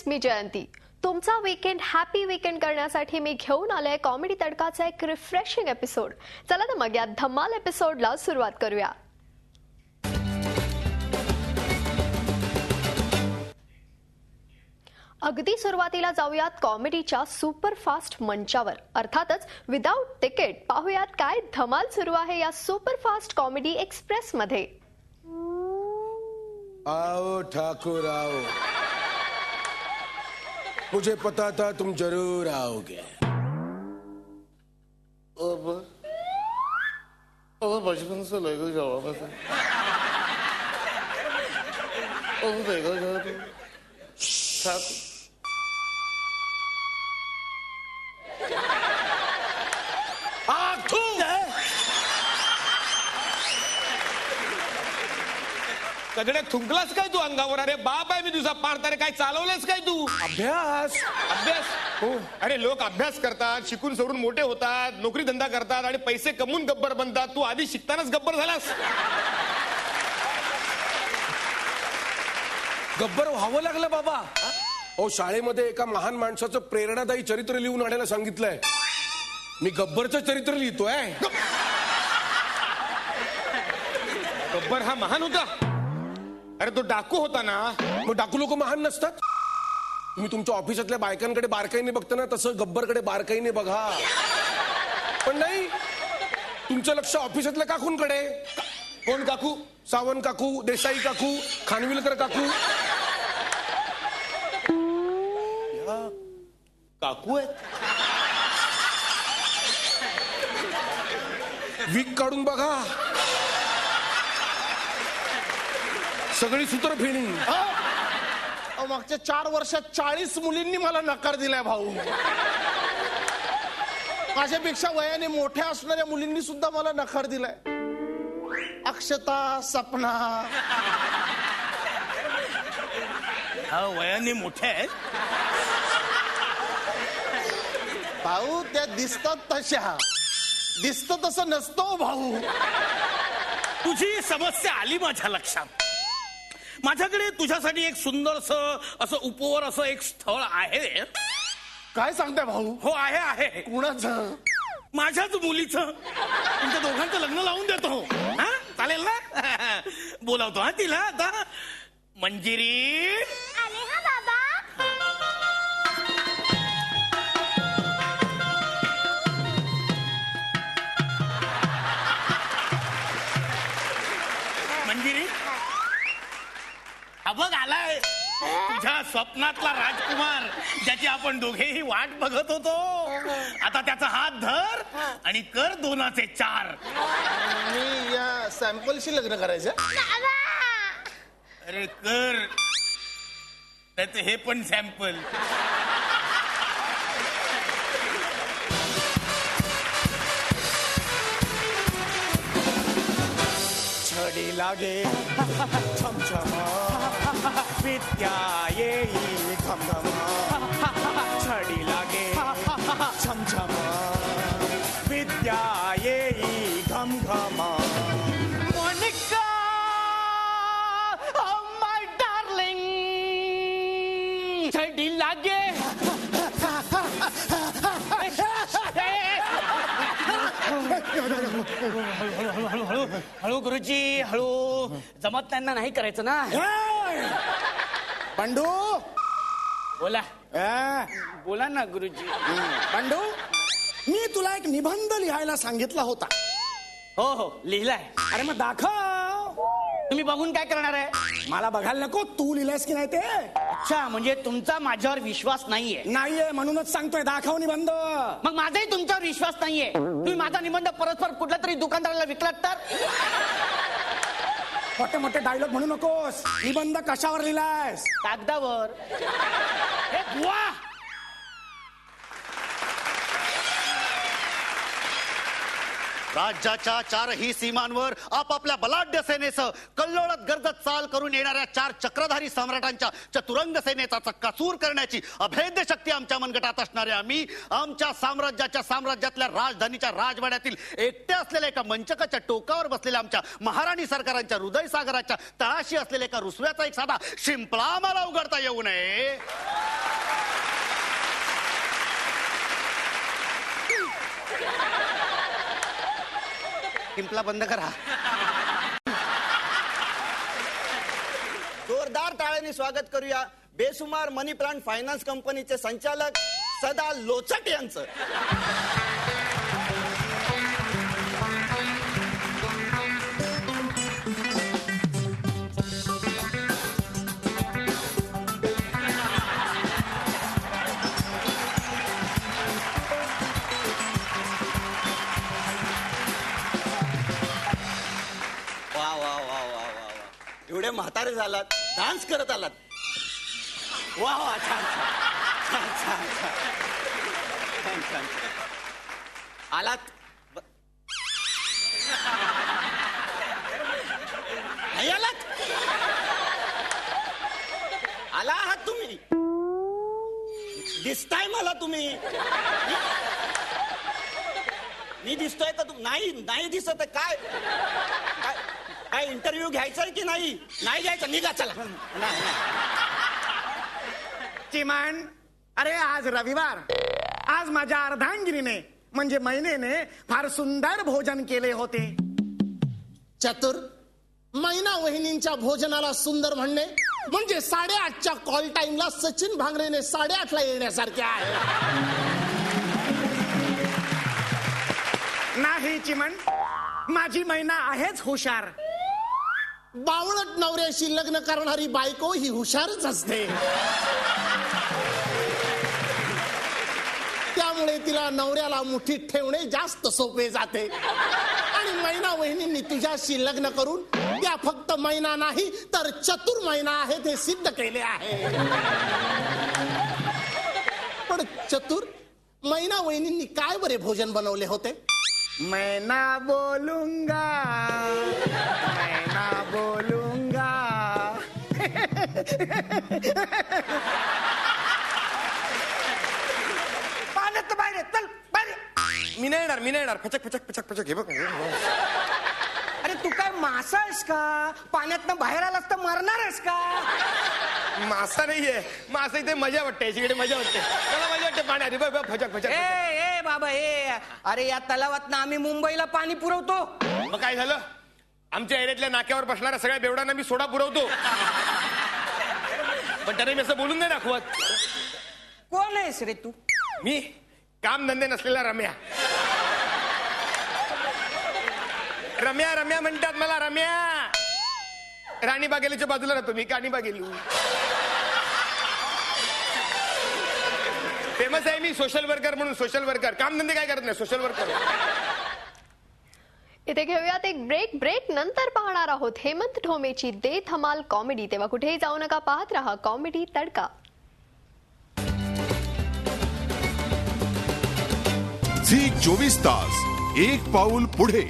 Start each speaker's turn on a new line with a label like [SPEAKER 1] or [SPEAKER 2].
[SPEAKER 1] मी जयंती. तुमचा weekend happy weekend करण्यासाठी मी घेऊन आले कॉमेडी तडकाचा एक रिफ्रेशिंग एपिसोड. चला तर मग या धमाल एपिसोडला सुरुवात करूया. अगदी सुरुवातीला जाऊयात कॉमेडीच्या सुपरफास्ट मंचावर. अर्थातच विदाउट तिकीट पाहूयात काय धमाल सुरू आहे या सुपरफास्ट कॉमेडी एक्सप्रेस मध्ये.
[SPEAKER 2] आओ ठाकुर आओ, मुझे पता था तुम जरूर आओगे.
[SPEAKER 3] बचपन से लेकर जाओ
[SPEAKER 4] सगळे थुंकलास काय तू अंगावर? अरे बाप आहे मी तुझा पाडता रे. काय चालवलंस काय तू?
[SPEAKER 2] अभ्यास
[SPEAKER 4] अभ्यास हो. अरे लोक अभ्यास करतात, शिकून सवरून मोठे होतात, नोकरी धंदा करतात आणि पैसे कमवून गब्बर बनतात. तू आधी शिकतानाच गब्बर झालास.
[SPEAKER 2] गब्बर व्हावं लागलं बाबा. ओ शाळेमध्ये एका महान माणसाचं प्रेरणादायी चरित्र लिहून आणायला सांगितलंय. मी गब्बरचं चरित्र लिहितोय.
[SPEAKER 4] गब्बर हा महान होता? अरे तो डाकू होता ना.
[SPEAKER 2] मग डाकू लोक महान नसतात? तुम्ही तुमच्या ऑफिसातल्या बायकांकडे बारकाईने बघता ना, तसं गब्बरकडे बारकाईने बघा. पण नाही, तुमचं लक्ष ऑफिसातल्या काकूंकडे.
[SPEAKER 4] कोण काकू?
[SPEAKER 2] सावंत काकू, देसाई काकू, खानविलकर काकू.
[SPEAKER 4] काकू आहेत?
[SPEAKER 2] वीक काढून बघा, सगळी सूत्र फेणी.
[SPEAKER 3] मागच्या 4 वर्षात 40 मुलींनी मला नकार दिलाय भाऊ. माझ्यापेक्षा वयाने मोठ्या असणाऱ्या मुलींनी सुद्धा मला नकार दिलाय. अक्षता, सपना.
[SPEAKER 5] हा वयाने मोठे आहेत
[SPEAKER 3] भाऊ. त्या दिसतात तशा, दिसत तसं नसतो भाऊ.
[SPEAKER 5] तुझी समस्या आली माझ्या लक्षात. माझ्याकडे तुझ्यासाठी एक सुंदरस असं उपवर असं एक स्थळ आहे.
[SPEAKER 3] काय सांगताय भाऊ?
[SPEAKER 5] हो आहे आहे.
[SPEAKER 3] कुणाचं?
[SPEAKER 5] माझ्याच मुलीचं. तुमच्या दोघांचं लग्न लावून देतो. हा चालेल ना? बोलावतो हा तिला आता. मंजिरी
[SPEAKER 6] आले हा बाबा.
[SPEAKER 5] मंजिरी हा बघ आलाय तुझ्या स्वप्नातला राजकुमार, ज्याची आपण दोघेही वाट बघत होतो. आता त्याचा हात धर आणि कर 2चे 4.
[SPEAKER 3] मी या सॅम्पलशी लग्न करायचं?
[SPEAKER 5] अरे कर त्याचं हे पण सॅम्पल.
[SPEAKER 7] छडी लागे छमछम विद्या येई घमघम. छडी लागे छमछम विद्या येई घमघम. मोनिका माय डार्लिंग. छडी लागे
[SPEAKER 8] हळू गुरुजी हळू. जमत त्यांना नाही करायचं ना.
[SPEAKER 7] बंडू
[SPEAKER 8] बोला बोला ना गुरुजी.
[SPEAKER 7] बंडू, मी तुला एक निबंध लिहायला सांगितला होता.
[SPEAKER 8] हो हो लिहिलाय.
[SPEAKER 7] अरे मग दाखव.
[SPEAKER 8] तुम्ही बघून काय करणार आहे?
[SPEAKER 7] मला बघायला नको, तू लिहिलायस की नाही ते.
[SPEAKER 8] अच्छा, म्हणजे तुमचा माझ्यावर विश्वास नाहीये?
[SPEAKER 7] नाहीये म्हणूनच सांगतोय, दाखव निबंध.
[SPEAKER 8] मग माझाही तुमच्यावर विश्वास नाहीये. तुम्ही माझा निबंध परस्पर कुठल्या तरी दुकानदाराला विकलात तर?
[SPEAKER 7] मोठे मोठे डायलॉग म्हणू नकोस. निबंध कशावर लिहिलायस?
[SPEAKER 8] कागदावर.
[SPEAKER 5] हे बुवा,
[SPEAKER 6] राज्याच्या चारही सीमांवर आपापल्या बलाढ्य सेनेसह कल्लोळत गर्जत चाल करून येणाऱ्या 4 चक्रधारी सम्राटांच्या चतुरंग सेनेचा चक्काचूर करण्याची अभेद्य शक्ती आमच्या मनगटात असणारे आम्ही आमच्या साम्राज्यातल्या राजधानीच्या राजवाड्यातील एकटे असलेल्या एका मंचकाच्या टोकावर बसलेल्या आमच्या महाराणी सरकारांच्या हृदय सागराच्या तळाशी असलेल्या एका रुसव्याचा एक साधा शिंपला आम्हाला उघडता येऊ नये. शिंपला बंद करा.
[SPEAKER 9] जोरदार टाळ्याने स्वागत करूया बेसुमार मनी प्लांट फायनान्स कंपनीचे संचालक सदा लोचट यांचं. वा वा वा वा वा वा एवढे म्हातारे झालात डान्स करत आलात. वा वा छान छान छान छान छान छान छान आलात नाही आलात आला आहात तुम्ही दिसताय मला तुम्ही मी दिसतोय का नाही नाही दिसत काय काय इंटरव्ह्यू घ्यायचा की नाही नाही घ्यायचा निघा चला.
[SPEAKER 7] चिमण अरे आज रविवार आज माझ्या अर्धांगिनीने म्हणजे मैनेने फार सुंदर भोजन केले होते.
[SPEAKER 3] चतुर मैना वहिनींच्या भोजनाला सुंदर म्हणणे म्हणजे 8:30च्या कॉल टाइमला सचिन भांगरेने 8:30ला येण्यासारखे आहे.
[SPEAKER 7] नाही चिमण माझी मैना आहेच हुशार.
[SPEAKER 3] बावळट नवऱ्याशी लग्न करणारी बायको ही हुशारच असते. त्यामुळे तिला नवऱ्याला मुठीत ठेवणे जास्त सोपे जाते. आणि मैना वहिनींनी तुझ्याशी लग्न करून त्या फक्त मैना नाही तर चतुर मैना आहेत हे सिद्ध केले आहे. पण चतुर मैना वहिनींनी काय बरे भोजन बनवले होते.
[SPEAKER 7] मैना बोलूंगा मैना बोलूंगा. पाण्यात बाहेर ये, चल बाहेर ये.
[SPEAKER 4] मी नाही येणार फचक फचक फचक फचक हे बघ.
[SPEAKER 7] अरे तू काय मासा आहेस का पाण्यात बाहेर आलास तर मरणार आहेस का.
[SPEAKER 4] मासा नाहीये मासा इथे मजा वाटते याच्याकडे मजा वाटते मला मजा वाटते पाण्यात बघ फचक फचक.
[SPEAKER 8] ए बाबा अरे या तलावात आम्ही मुंबईला पाणी पुरवतो.
[SPEAKER 4] मग काय झालं आमच्या एरियातल्या नाक्यावर बसणाऱ्या सगळ्या बेवड्यांना मी सोडा पुरवतो पण त्याने मी असं बोलून नाही दाखवत.
[SPEAKER 8] कोण आहेस रे तू.
[SPEAKER 4] मी काम धंदे नसलेला रम्या रम्या रम्या म्हणतात मला. रम्या राणी बागेलीच्या बाजूला राहतो मी. राणी बागेलू फेमस आहे मी सोशल वर्कर म्हणून. सोशल वर्कर काम धंदे काय करत नाही सोशल वर्कर.
[SPEAKER 1] इथे घेऊयात एक ब्रेक नंतर पाहणार आहोत हेमंत ठोमेची दे धमाल कॉमेडी. तेव्हा कुठेही जाऊ नका पाहत रहा कॉमेडी तडका.
[SPEAKER 10] झी 24 तास एक पाऊल पुढे.